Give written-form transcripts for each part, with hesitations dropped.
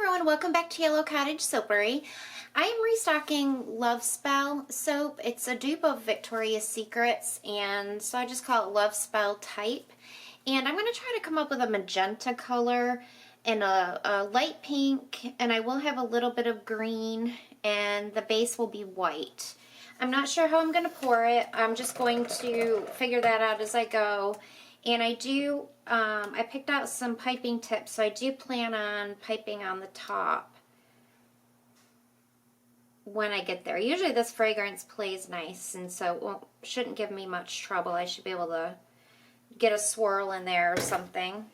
everyone, welcome back to Yellow Cottage Soapery. I am restocking Love Spell soap. It's a dupe of Victoria's Secrets, and so I just call it Love Spell Type. And I'm going to try to come up with a magenta color and a light pink, and I will have a little bit of green, and the base will be white. I'm not sure how I'm going to pour it. I'm just going to figure that out as I go. And I picked out some piping tips, so I do plan on piping on the top when I get there. Usually this fragrance plays nice, and so it shouldn't give me much trouble. I should be able to get a swirl in there or something.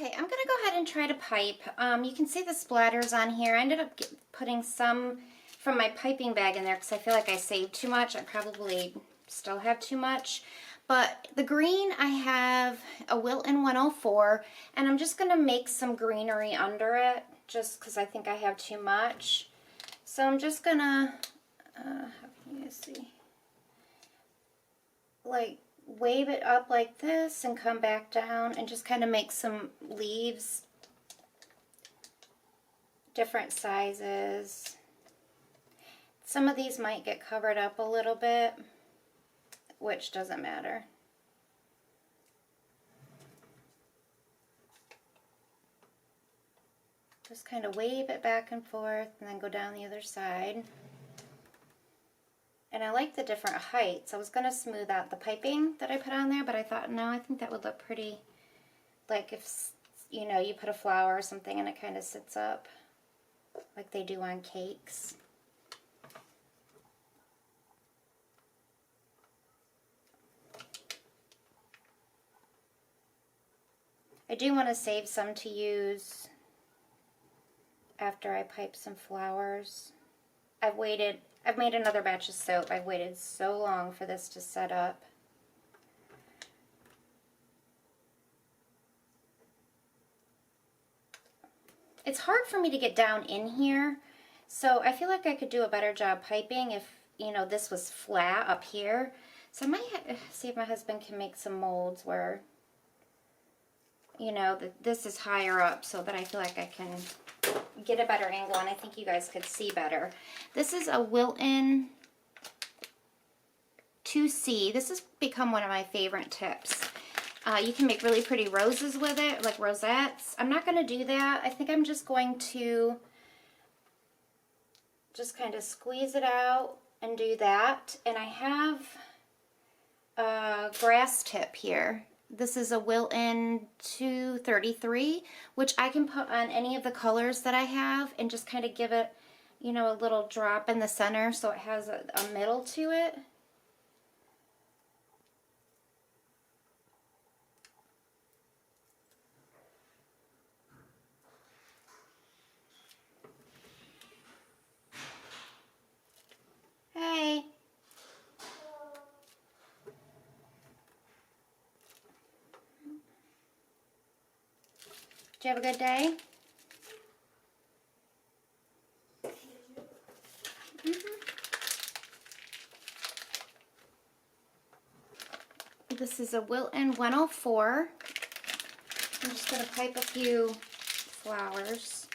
Okay, I'm gonna go ahead and try to pipe. You can see the splatters on here. I ended up putting some from my piping bag in there because I feel like I saved too much. I probably still have too much. But the green, I have a Wilton 104, and I'm just gonna make some greenery under it just because I think I have too much. So I'm just gonna, how can you guys see? Like, wave it up like this and come back down and just kind of make some leaves different sizes. Some of these might get covered up a little bit, which doesn't matter. Just kind of wave it back and forth and then go down the other side. And I like the different heights. I was going to smooth out the piping that I put on there, but I thought, no, I think that would look pretty, like if, you know, you put a flower or something and it kind of sits up like they do on cakes. I do want to save some to use after I pipe some flowers. I've made another batch of soap. I've waited so long for this to set up. It's hard for me to get down in here, so I feel like I could do a better job piping if, you know, this was flat up here. So I might see if my husband can make some molds where, you know, this is higher up so that I feel like I can get a better angle and I think you guys could see better. This is a Wilton 2C. This has become one of my favorite tips. You can make really pretty roses with it, like rosettes. I'm not going to do that. I think I'm just going to just kind of squeeze it out and do that. And I have a grass tip here. This is a Wilton 233, which I can put on any of the colors that I have and just kind of give it, you know, a little drop in the center so it has a middle to it. Hey. Did you have a good day? This is a Wilton 104. I'm just going to pipe a few flowers.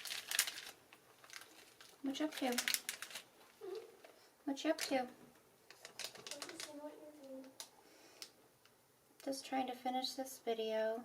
What you up to? What you up to? Just trying to finish this video.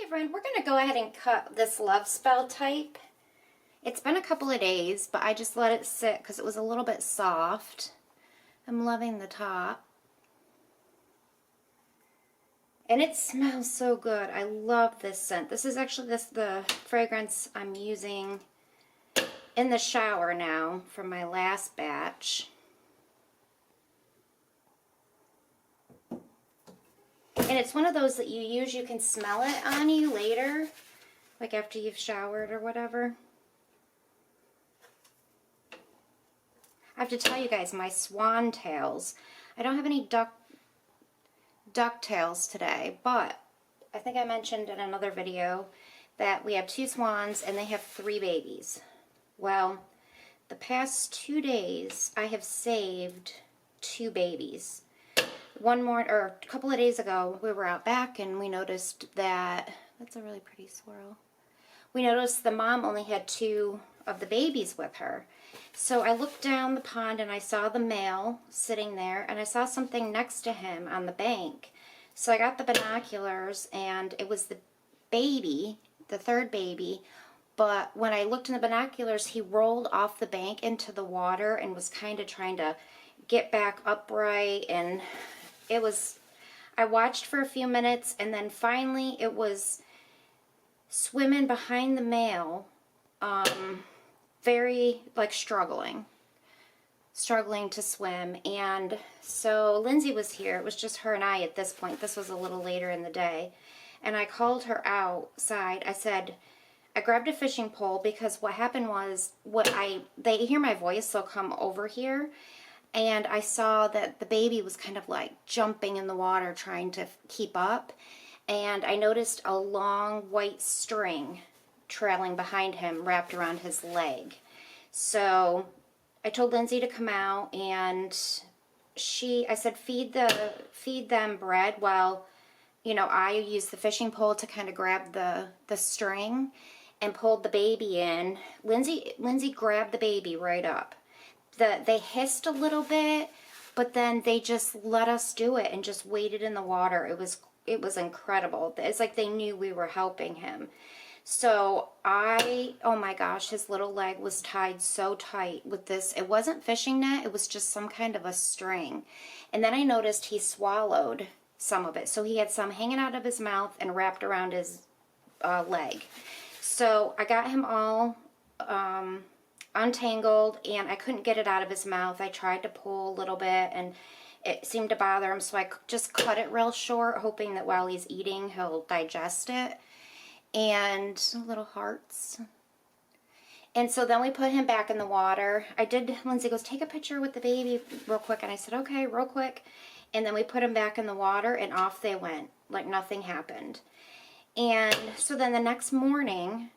everyone, we're going to go ahead and cut this Love Spell type. It's been a couple of days, but I just let it sit because it was a little bit soft. I'm loving the top. And it smells so good. I love this scent. This is actually the fragrance I'm using in the shower now from my last batch. And it's one of those that you use, you can smell it on you later, like after you've showered or whatever. I have to tell you guys, my swan tails, I don't have any duck tails today, but I think I mentioned in another video that we have 2 swans and they have 3 babies. Well, the past 2 days I have saved 2 babies. A couple of days ago we were out back and we noticed that, that's a really pretty swirl. We noticed the mom only had 2 of the babies with her. So I looked down the pond and I saw the male sitting there and I saw something next to him on the bank. So I got the binoculars and it was the baby, the 3rd baby, but when I looked in the binoculars he rolled off the bank into the water and was kind of trying to get back upright, and it was, I watched for a few minutes and then finally it was swimming behind the male, very like struggling to swim. And so Lindsay was here. It was just her and I at this point. This was a little later in the day. And I called her outside. I said, I grabbed a fishing pole because what happened was, they hear my voice, they'll come over here. And I saw that the baby was kind of like jumping in the water trying to keep up. And I noticed a long white string trailing behind him wrapped around his leg. So I told Lindsay to come out and I said feed them bread while, you know, I used the fishing pole to kind of grab the string and pulled the baby in. Lindsay grabbed the baby right up. They hissed a little bit, but then they just let us do it and just waited in the water. It was incredible. It's like they knew we were helping him. So oh my gosh, his little leg was tied so tight with this. It wasn't fishing net, it was just some kind of a string. And then I noticed he swallowed some of it. So he had some hanging out of his mouth and wrapped around his leg. So I got him all untangled and I couldn't get it out of his mouth. I tried to pull a little bit and it seemed to bother him, so I just cut it real short, hoping that while he's eating he'll digest it. And little hearts. And so then we put him back in the water. Lindsay goes, take a picture with the baby real quick. And I said, okay, real quick. And then we put him back in the water and off they went, like nothing happened. And so then the next morning,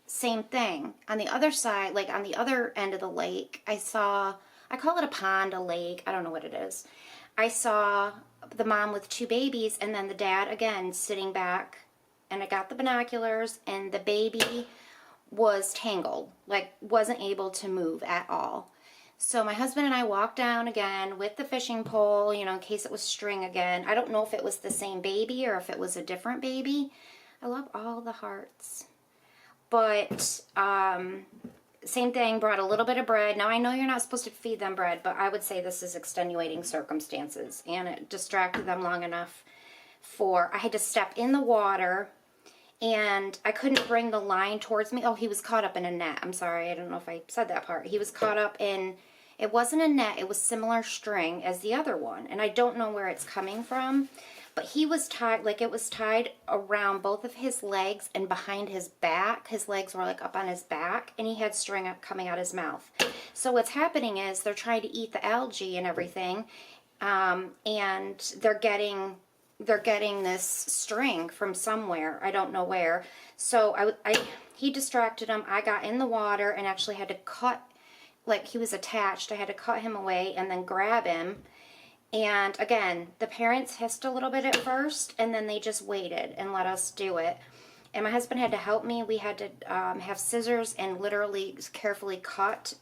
same thing. On the other side, like on the other end of the lake, I call it a pond, a lake, I don't know what it is. I saw the mom with 2 babies and then the dad again sitting back, and I got the binoculars and the baby was tangled, like wasn't able to move at all. So my husband and I walked down again with the fishing pole, you know, in case it was string again. I don't know if it was the same baby or if it was a different baby. I love all the hearts. But same thing, brought a little bit of bread. Now I know you're not supposed to feed them bread, but I would say this is extenuating circumstances, and it distracted them long enough I had to step in the water and I couldn't bring the line towards me. Oh, he was caught up in a net. I'm sorry, I don't know if I said that part. He was caught up in, it wasn't a net, it was similar string as the other one, and I don't know where it's coming from. But he was tied, like it was tied around both of his legs and behind his back. His legs were like up on his back and he had string coming out his mouth. So what's happening is they're trying to eat the algae and everything, and they're getting this string from somewhere. I don't know where. So he distracted him. I got in the water and actually had to cut, like he was attached. I had to cut him away and then grab him. And again, the parents hissed a little bit at first, and then they just waited and let us do it. And my husband had to help me. We had to have scissors and literally carefully cut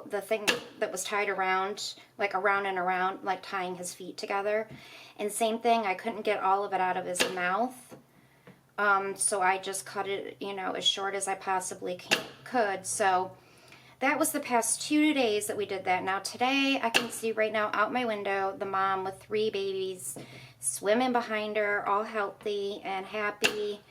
the thing that was tied around, like around and around, like tying his feet together. And same thing, I couldn't get all of it out of his mouth. So I just cut it, you know, as short as I possibly could. So that was the past 2 days that we did that. Now today, I can see right now out my window, the mom with 3 babies swimming behind her, all healthy and happy.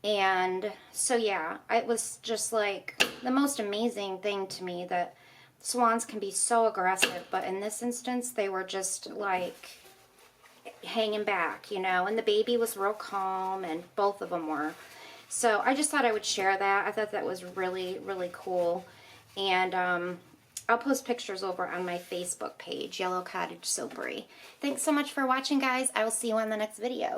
And so yeah, it was just like the most amazing thing to me that swans can be so aggressive, but in this instance, they were just like hanging back, you know, and the baby was real calm, and both of them were. So I just thought I would share that. I thought that was really, really cool. And I'll post pictures over on my Facebook page, Yellow Cottage Soapery. Thanks so much for watching, guys. I will see you on the next video.